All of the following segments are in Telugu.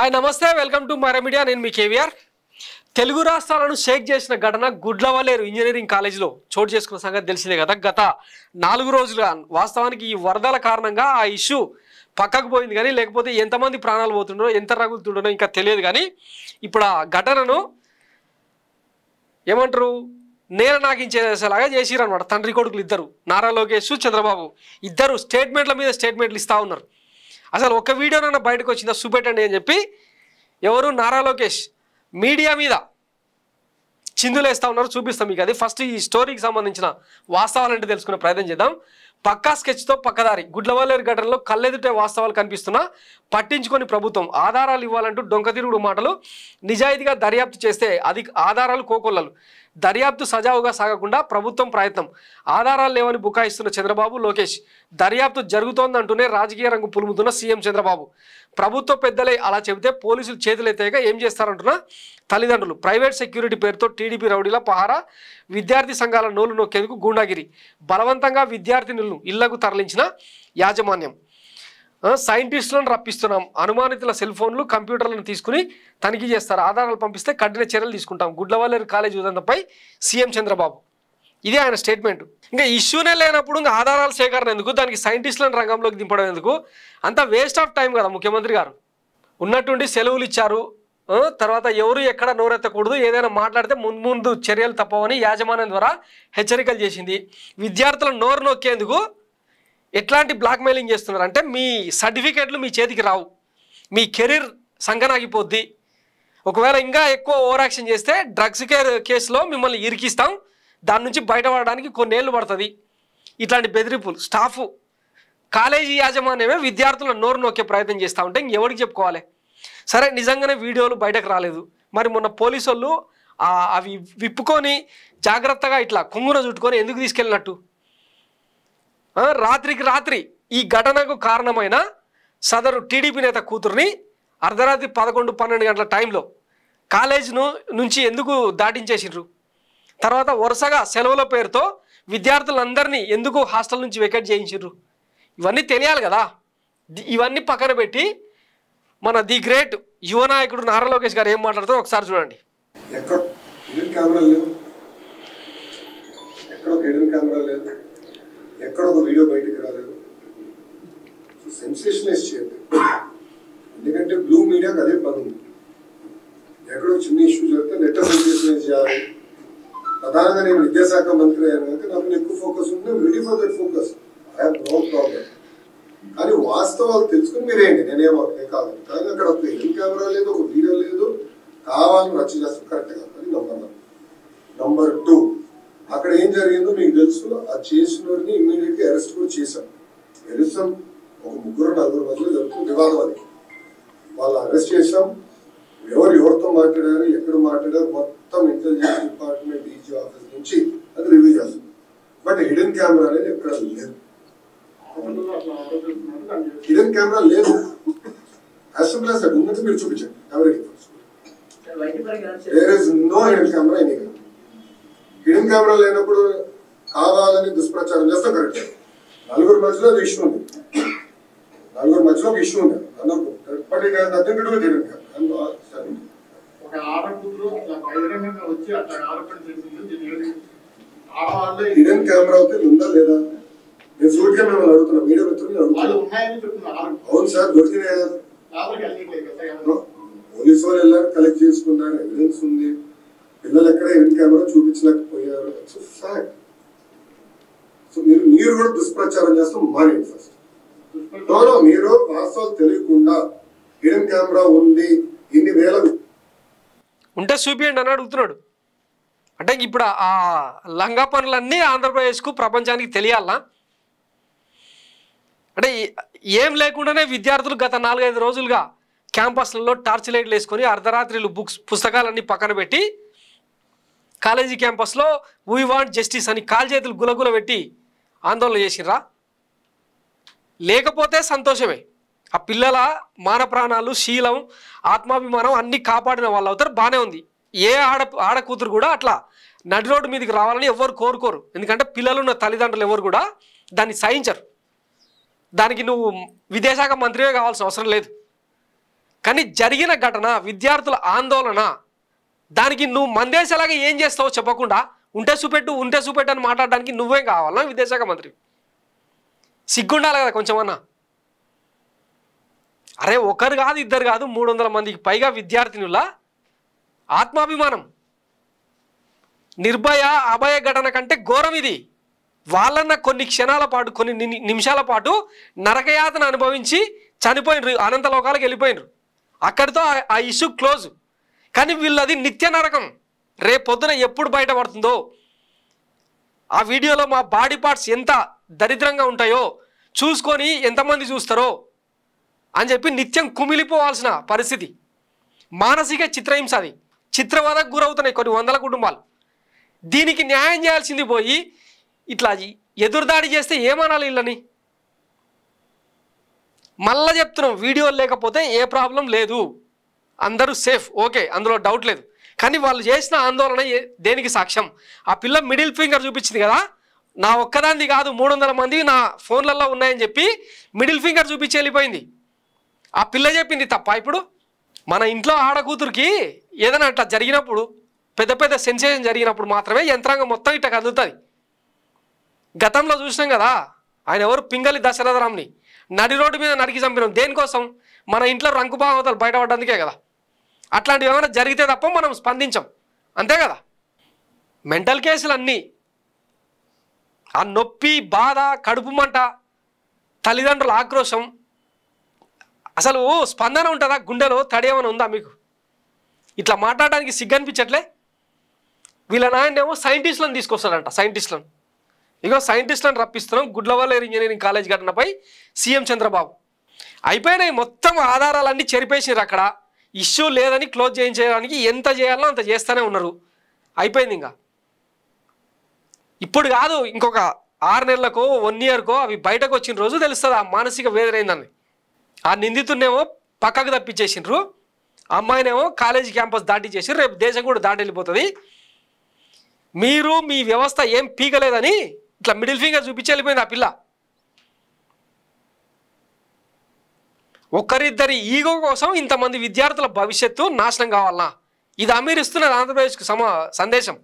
హాయ్ నమస్తే వెల్కమ్ టు మర మీడియా నేను మీ కేవీఆర్ తెలుగు రాష్ట్రాలను షేక్ చేసిన ఘటన గుడ్లవల్లేరు ఇంజనీరింగ్ కాలేజీలో చోటు చేసుకున్న సంగతి తెలిసిందే కదా గత 4 రోజులుగా వాస్తవానికి ఈ వరదల కారణంగా ఆ ఇష్యూ పక్కకు పోయింది కానీ లేకపోతే ఎంతమంది ప్రాణాలు పోతుండో ఎంత రగులుతుండో ఇంకా తెలియదు కానీ ఇప్పుడు ఆ ఘటనను ఏమంటారు నేల నాకించేసేలాగా చేసిరు అనమాట తండ్రి కొడుకులు ఇద్దరు నారా లోకేష్ చంద్రబాబు ఇద్దరు స్టేట్మెంట్ల మీద స్టేట్మెంట్లు ఇస్తూ ఉన్నారు అసలు ఒక వీడియోనైనా బయటకు వచ్చిందా చూపెట్టండి అని చెప్పి ఎవరు నారా లోకేష్ మీడియా మీద చిందులేస్తూ ఉన్నారు చూపిస్తాం మీకు అది ఫస్ట్ ఈ స్టోరీకి సంబంధించిన వాస్తవాలంటే తెలుసుకునే ప్రయత్నం చేద్దాం పక్కా స్కెచ్తో పక్కదారి గుడ్లవల్లేరు ఘటనలో కళ్ళెదుటే వాస్తవాలు కనిపిస్తున్నా పట్టించుకొని ప్రభుత్వం ఆధారాలు ఇవ్వాలంటూ డొంకతిరుగుడు మాటలు నిజాయితీగా దర్యాప్తు చేస్తే అది ఆధారాలు కోకొల్లలు దర్యాప్తు సజావుగా సాగకుండా ప్రభుత్వం ప్రయత్నం ఆధారాలు లేవని బుకాయిస్తున్న చంద్రబాబు లోకేష్ దర్యాప్తు జరుగుతోందంటూనే రాజకీయ రంగు పులుముతున్న సీఎం చంద్రబాబు ప్రభుత్వ పెద్దలే అలా చెబితే పోలీసులు చేతులెత్తాక ఏం చేస్తారంటున్న తల్లిదండ్రులు ప్రైవేట్ సెక్యూరిటీ పేరుతో టీడీపీ రౌడీల పహారా విద్యార్థి సంఘాల నోలు నొక్కేందుకు గూండాగిరి బలవంతంగా విద్యార్థినులను ఇళ్లకు తరలించిన యాజమాన్యం సైంటిస్టులను రప్పిస్తున్నాం అనుమానితుల సెల్ ఫోన్లు కంప్యూటర్లను తీసుకుని తనిఖీ చేస్తారు ఆధారాలు పంపిస్తే కఠిన చర్యలు తీసుకుంటాం గుడ్లవల్లేరు కాలేజీ ఉదంతంపై సీఎం చంద్రబాబు ఇది ఆయన స్టేట్మెంట్ ఇంకా ఇష్యూనే లేనప్పుడు ఇంకా ఆధారాల సేకరణ ఎందుకు దానికి సైంటిస్టులను రంగంలోకి దింపడం ఎందుకు అంత వేస్ట్ ఆఫ్ టైం కదా ముఖ్యమంత్రి గారు ఉన్నట్టుండి సెలవులు ఇచ్చారు తర్వాత ఎవరు ఎక్కడ నోరెత్తకూడదు ఏదైనా మాట్లాడితే ముందు చర్యలు తప్పవని యాజమాన్యం ద్వారా హెచ్చరికలు చేసింది విద్యార్థులను నోరు నొక్కేందుకు ఎట్లాంటి బ్లాక్మెయిలింగ్ చేస్తున్నారు అంటే మీ సర్టిఫికేట్లు మీ చేతికి రావు మీ కెరీర్ సంగనాగిపోద్ది ఒకవేళ ఇంకా ఎక్కువ ఓవర్ యాక్షన్ చేస్తే డ్రగ్స్ కేసులో మిమ్మల్ని ఇరికిస్తాం దాని నుంచి బయటపడడానికి కొన్నేళ్ళు పడుతుంది ఇట్లాంటి బెదిరింపులు స్టాఫ్ కాలేజీ యాజమాన్యమే విద్యార్థులను నోరు నొక్కే ప్రయత్నం చేస్తూ ఉంటే ఇంకెవరికి చెప్పుకోవాలి సరే నిజంగానే వీడియోలు బయటకు రాలేదు మరి మొన్న పోలీసు వాళ్ళు అవి విప్పుకొని జాగ్రత్తగా ఇట్లా కొంగున చుట్టుకొని ఎందుకు తీసుకెళ్ళినట్టు రాత్రికి రాత్రి ఈ ఘటనకు కారణమైన సదరు టీడీపీ నేత కూతుర్ని అర్ధరాత్రి 11-12 గంటల టైంలో కాలేజ్ నుంచి ఎందుకు దాటించేసిండ్రు తర్వాత వరుసగా సెలవుల పేరుతో విద్యార్థులందరినీ ఎందుకు హాస్టల్ నుంచి వెకేట్ చేయించారు ఇవన్నీ తెలియాలి కదా ఇవన్నీ పక్కన పెట్టి మన ది గ్రేట్ యువ నాయకుడు నారా లోకేష్ గారు ఏం మాట్లాడుతారో ఒకసారి చూడండి ఎక్కడ ఒక వీడియో బయటకు రాలేదు సెన్సేషనైజ్ చేయదు ఎందుకంటే బ్లూ మీడియాకి అదే పని ఉంది ఎక్కడో చిన్న ఇష్యూ జరిగితే నెట్ సెన్సేషనైజ్ చేయాలి ప్రధానంగా నేను విద్యాశాఖ మంత్రి అయ్యాను కనుక నాకు ఎక్కువ ఫోకస్ ఉంది ready for that focus I have no problem కానీ వాస్తవాలు తెలుసుకుని మీరేంటి నేనేమో కాదు కానీ అక్కడ ఒక హిడెన్ కెమెరా లేదు ఒక వీడియో లేదు కావాలని రచ్చ చేస్తాం కరెక్ట్ కాదు అది నంబర్ 2 అక్కడ ఏం జరిగిందో మీకు తెలుసు ఆ చేసినోడిని ఇమ్మీడియట్గా అరెస్ట్ కూడా చేశాం వెలుస్తాం ఒక 3-4 మధ్యలో జరుగుతుంది వివాదం అది వాళ్ళు అరెస్ట్ చేశాం ఎవరితో మాట్లాడారు ఎక్కడ మాట్లాడారు మొత్తం ఇంటెలిజెన్స్ డిపార్ట్మెంట్ డీజీ ఆఫీస్ నుంచి అది రివ్యూ చేస్తాం బట్ హిడెన్ కెమెరా అనేది ఎక్కడ లేదు హిడెన్ కెమెరా లేదు అసెంబ్లీ సార్ ఉన్నట్టు మీరు చూపించండి ఎవరికి there is no hidden camera any hidden camera లేనప్పుడు కావాలని దుష్ప్రచారం చేస్తాం కరెక్ట్ 4 మధ్యలో ఇష్యూ ఉంది 4 మధ్యలో ఒక ఇష్యూ ఉంది but it has nothing to do with hidden camera ఒక ఆడకూతురు అట్లా బహిరంగంగా వచ్చి అట్లా ఆరోపణ చేసింది హిడెన్ కెమెరా అయితే ఉందా లేదా నేను సూటిగా మిమ్మల్ని అడుగుతున్నా మీడియా మిత్రులు అవును సార్ దొరికినాయి పోలీసు వాళ్ళు వెళ్ళారు కలెక్ట్ చేసుకున్నారు ఎవిడెన్స్ ఉంది పిల్లలు ఎక్కడ హిడెన్ కెమెరా చూపించలేకపోయారు ఫ్యాక్ట్ సో మీరు కూడా దుష్ప్రచారం చేస్తాం మానేయండి ఫస్ట్ మీరు వాస్తవాలు తెలియకుండా హిడెన్ కెమెరా ఉంది ఇన్ని వేల ఉంటే చూపియండి అని అడుగుతున్నాడు అంటే ఇప్పుడు ఆ లంగా పనులన్నీ ఆంధ్రప్రదేశ్కు ప్రపంచానికి తెలియాలా అంటే ఏం లేకుండానే విద్యార్థులు గత 4-5 రోజులుగా క్యాంపస్లలో టార్చ్ లైట్లు వేసుకొని అర్ధరాత్రులు పుస్తకాలన్నీ పక్కన పెట్టి కాలేజీ క్యాంపస్లో వీ వాంట్ జస్టిస్ అని కాల్చేతులు గులగుల పెట్టి ఆందోళన చేసిర్రా లేకపోతే సంతోషమే ఆ పిల్లల మాన ప్రాణాలు శీలం ఆత్మాభిమానం అన్నీ కాపాడిన వాళ్ళు అవుతారు బాగానే ఉంది ఏ ఆడకూతురు కూడా అట్లా నడి రోడ్డు మీదకి రావాలని ఎవరు కోరుకోరు ఎందుకంటే పిల్లలున్న తల్లిదండ్రులు ఎవరు కూడా దాన్ని సహించరు దానికి నువ్వు విదేశాంగ మంత్రివే కావాల్సిన అవసరం లేదు కానీ జరిగిన ఘటన విద్యార్థుల ఆందోళన దానికి నువ్వు మందేసేలాగా ఏం చేస్తావో చెప్పకుండా ఉంటే చూపెట్టు అని మాట్లాడడానికి నువ్వేం కావాలా విద్యాశాఖ మంత్రి? సిగ్గుండాలి కదా కొంచెమన్నా. అరే ఒకరు కాదు ఇద్దరు కాదు 300 మందికి పైగా విద్యార్థినుల ఆత్మాభిమానం. నిర్భయ అభయ ఘటన కంటే ఘోరం ఇది. వాళ్ళన్న కొన్ని క్షణాల పాటు కొన్ని నిమిషాల పాటు నరకయాతన అనుభవించి చనిపోయినరు, అనంత లోకాలకు వెళ్ళిపోయినరు. అక్కడితో ఆ ఇష్యూ క్లోజ్. కానీ వీళ్ళది నిత్య నరకం. రేపొద్దున ఎప్పుడు బయటపడుతుందో, ఆ వీడియోలో మా బాడీ పార్ట్స్ ఎంత దరిద్రంగా ఉంటాయో చూసుకొని ఎంతమంది చూస్తారో అని చెప్పి నిత్యం కుమిలిపోవాల్సిన పరిస్థితి. మానసిక చిత్రహింస, అది చిత్రవదకు గురవుతున్నాయి కొన్ని వందల కుటుంబాలు. దీనికి న్యాయం చేయాల్సింది పోయి ఇట్లా ఎదురుదాడి చేస్తే ఏమనాలి వీళ్ళని? మళ్ళా చెప్తున్నాం, వీడియోలు లేకపోతే ఏ ప్రాబ్లం లేదు, అందరూ సేఫ్, ఓకే, అందులో డౌట్ లేదు. కానీ వాళ్ళు చేసిన ఆందోళన దేనికి సాక్ష్యం? ఆ పిల్ల మిడిల్ ఫింగర్ చూపించింది కదా, నా ఒక్కదాన్ని కాదు 300 మంది నా ఫోన్లలో ఉన్నాయని చెప్పి మిడిల్ ఫింగర్ చూపించి వెళ్ళిపోయింది. ఆ పిల్ల చెప్పింది తప్ప? ఇప్పుడు మన ఇంట్లో ఆడకూతురికి ఏదైనా అట్లా జరిగినప్పుడు, పెద్ద పెద్ద సెన్సేషన్ జరిగినప్పుడు మాత్రమే యంత్రాంగం మొత్తం ఇట్లా కదులుతుంది. గతంలో చూసినాం కదా, ఆయన ఎవరు, పింగళి దశరథరామ్ని నడి రోడ్డు మీద నరికి చంపినాం. దేనికోసం? మన ఇంట్లో రంకు భావతలు బయటపడడానికే కదా. అట్లాంటివి ఏమైనా జరిగితే తప్ప మనం స్పందించాం, అంతే కదా. మెంటల్ కేసులు అన్నీ, ఆ నొప్పి, బాధ, కడుపు మంట, తల్లిదండ్రుల ఆక్రోశం, అసలు స్పందన ఉంటుందా? గుండెలో తడి ఏమైనా ఉందా మీకు? ఇట్లా మాట్లాడడానికి సిగ్గనిపించట్లే? వీళ్ళ నాయనేమో సైంటిస్టులను తీసుకొస్తాడంట, సైంటిస్టులను. ఇగో సైంటిస్టులను రప్పిస్తున్నాం గుడ్లవల్లేరు ఇంజనీరింగ్ కాలేజ్ ఘటనపై సీఎం చంద్రబాబు. అయిపోయినాయి మొత్తం ఆధారాలన్నీ చెరిపేసినారు. అక్కడ ఇష్యూ లేదని క్లోజ్ చేయించడానికి ఎంత చేయాలో అంత చేస్తూనే ఉన్నారు. అయిపోయింది. ఇంకా ఇప్పుడు కాదు, ఇంకొక 6 నెలలకో 1 ఇయర్కో అవి బయటకు వచ్చిన రోజు తెలుస్తుంది ఆ మానసిక వేదన ఏందని. ఆ నిందితున్నేమో పక్కకు తప్పించేసిండ్రు, అమ్మాయినేమో కాలేజీ క్యాంపస్ దాటించేసి రేపు దేశం కూడా దాటి వెళ్ళిపోతుంది. మీరు మీ వ్యవస్థ ఏం పీకలేదని ఇట్లా మిడిల్ ఫింగర్ చూపించి వెళ్ళిపోయింది ఆ పిల్ల. ఒక్కరిద్దరి ఈగో కోసం ఇంతమంది విద్యార్థుల భవిష్యత్తు నాశనం కావాలనా? ఇది అమీర్ ఇస్తున్నది ఆంధ్రప్రదేశ్కు సందేశం.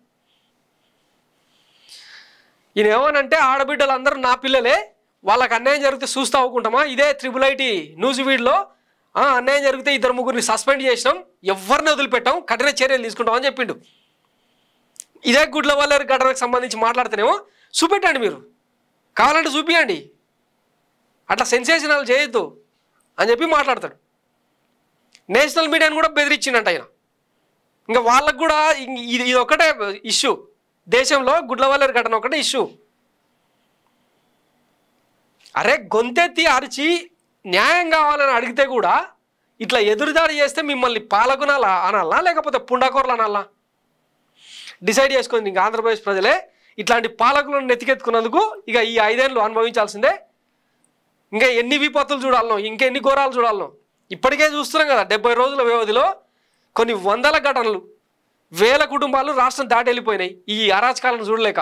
ఈయన ఏమనంటే ఆడబిడ్డలందరూ నా పిల్లలే, వాళ్ళకి అన్యాయం జరిగితే చూస్తూ అవ్వకుంటామా? ఇదే IIIT న్యూస్ వీడ్లో అన్యాయం జరిగితే 2-3 సస్పెండ్ చేసినాం, ఎవరిని వదిలిపెట్టాం, కఠిన చర్యలు తీసుకుంటామని చెప్పిండు. ఇదే గుడ్లవల్లేరు ఘటనకు సంబంధించి మాట్లాడితేనేమో చూపెట్టండి, మీరు కావాలంటే చూపియండి, అట్లా సెన్సేషనల్ చేయొద్దు అని చెప్పి మాట్లాడతాడు. నేషనల్ మీడియాని కూడా బెదిరించిండంట ఆయన. ఇంకా వాళ్ళకు కూడా ఇది ఒకటే ఇష్యూ, దేశంలో గుడ్లవల్లేరు ఘటన ఒకటే ఇష్యూ. అరే గొంతెత్తి అరిచి న్యాయం కావాలని అడిగితే కూడా ఇట్లా ఎదురుదాడి చేస్తే మిమ్మల్ని పాలకునాలా అనాలా లేకపోతే పుండాకోర్లు అనాలా? డిసైడ్ చేసుకుంది ఇంకా ఆంధ్రప్రదేశ్ ప్రజలే. ఇట్లాంటి పాలకులను నెత్తికెత్తుకున్నందుకు ఇక ఈ 5 ఏళ్ళు అనుభవించాల్సిందే. ఇంకా ఎన్ని విపత్తులు చూడాలనో, ఇంకెన్ని ఘోరాలు చూడాలనో. ఇప్పటికే చూస్తున్నాం కదా, 70 రోజుల వ్యవధిలో కొన్ని వందల ఘటనలు, వేల కుటుంబాలు రాష్ట్రం దాటి వెళ్ళిపోయినాయి ఈ అరాచకాలను చూడలేక.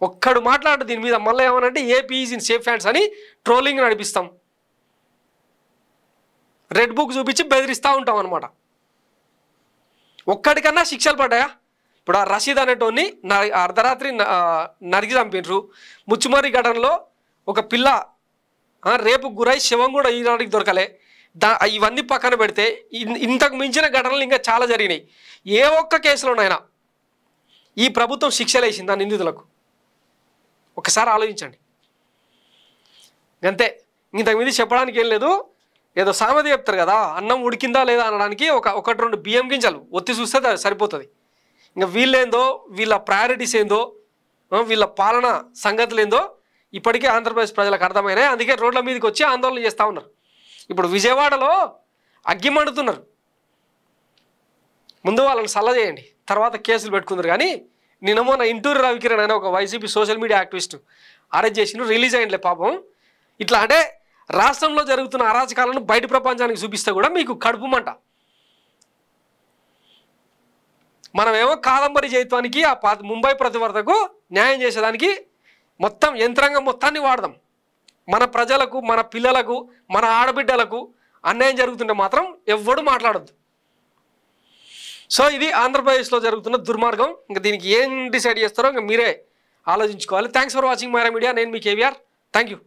ఒక్కడు మాట్లాడు దీని మీద. మళ్ళీ ఏమనంటే AP is in safe hands అని ట్రోలింగ్ నడిపిస్తాం, రెడ్ బుక్ చూపించి బెదిరిస్తూ ఉంటాం అనమాట. ఒక్కడికన్నా శిక్షలు పడ్డాయా? ఇప్పుడు ఆ రషీద్ అనేటోని అర్ధరాత్రి నరికి చంపినరు. ముచ్చుమరి ఘటనలో ఒక పిల్ల రేపు గురై శవం కూడా ఈనాటికి దొరకలే. ఇవన్నీ పక్కన పెడితే ఇంతకు మించిన ఘటనలు ఇంకా చాలా జరిగినాయి. ఏ ఒక్క కేసులోనైనా ఈ ప్రభుత్వం శిక్షలు వేసిందా నిందితులకు? ఒకసారి ఆలోచించండి. అంతే, ఇంతకుమింది చెప్పడానికి ఏం లేదు. ఏదో సామెత చెప్తారు కదా, అన్నం ఉడికిందా లేదా అనడానికి 1-2 బియ్యం గింజలు ఒత్తి చూస్తే సరిపోతుంది. ఇంకా వీళ్ళేందో, వీళ్ళ ప్రయారిటీస్ ఏందో, వీళ్ళ పాలన సంగతులు ఏందో ఇప్పటికే ఆంధ్రప్రదేశ్ ప్రజలకు అర్థమైనాయి. అందుకే రోడ్ల మీదకి వచ్చి ఆందోళన చేస్తూ ఉన్నారు. ఇప్పుడు విజయవాడలో అగ్గి మండుతున్నారు. ముందు వాళ్ళని సల్ల చేయండి, తర్వాత కేసులు పెట్టుకుందరు. కానీ నిన్నమో నా ఇంటూరి రవికిరణ్ అనే ఒక YCP social media activist arrest చేసి రిలీజ్ అయ్యిందిలే పాపం. ఇట్లా అంటే రాష్ట్రంలో జరుగుతున్న అరాచకాలను బయట ప్రపంచానికి చూపిస్తే కూడా మీకు కడుపు మంట. మనమేమో కాదంబరి జైత్వానికి ఆ ముంబై ప్రతివర్తకు న్యాయం చేసేదానికి మొత్తం యంత్రాంగం మొత్తాన్ని వాడదాం. మన ప్రజలకు, మన పిల్లలకు, మన ఆడబిడ్డలకు అన్యాయం జరుగుతుంటే మాత్రం ఎవ్వడు మాట్లాడొద్దు. సో ఇది ఆంధ్రప్రదేశ్లో జరుగుతున్న దుర్మార్గం. ఇంకా దీనికి ఏం డిసైడ్ చేస్తారో ఇంకా మీరే ఆలోచించుకోవాలి. Thanks for watching Myra Media. నేను మీ కేవీఆర్. Thank you.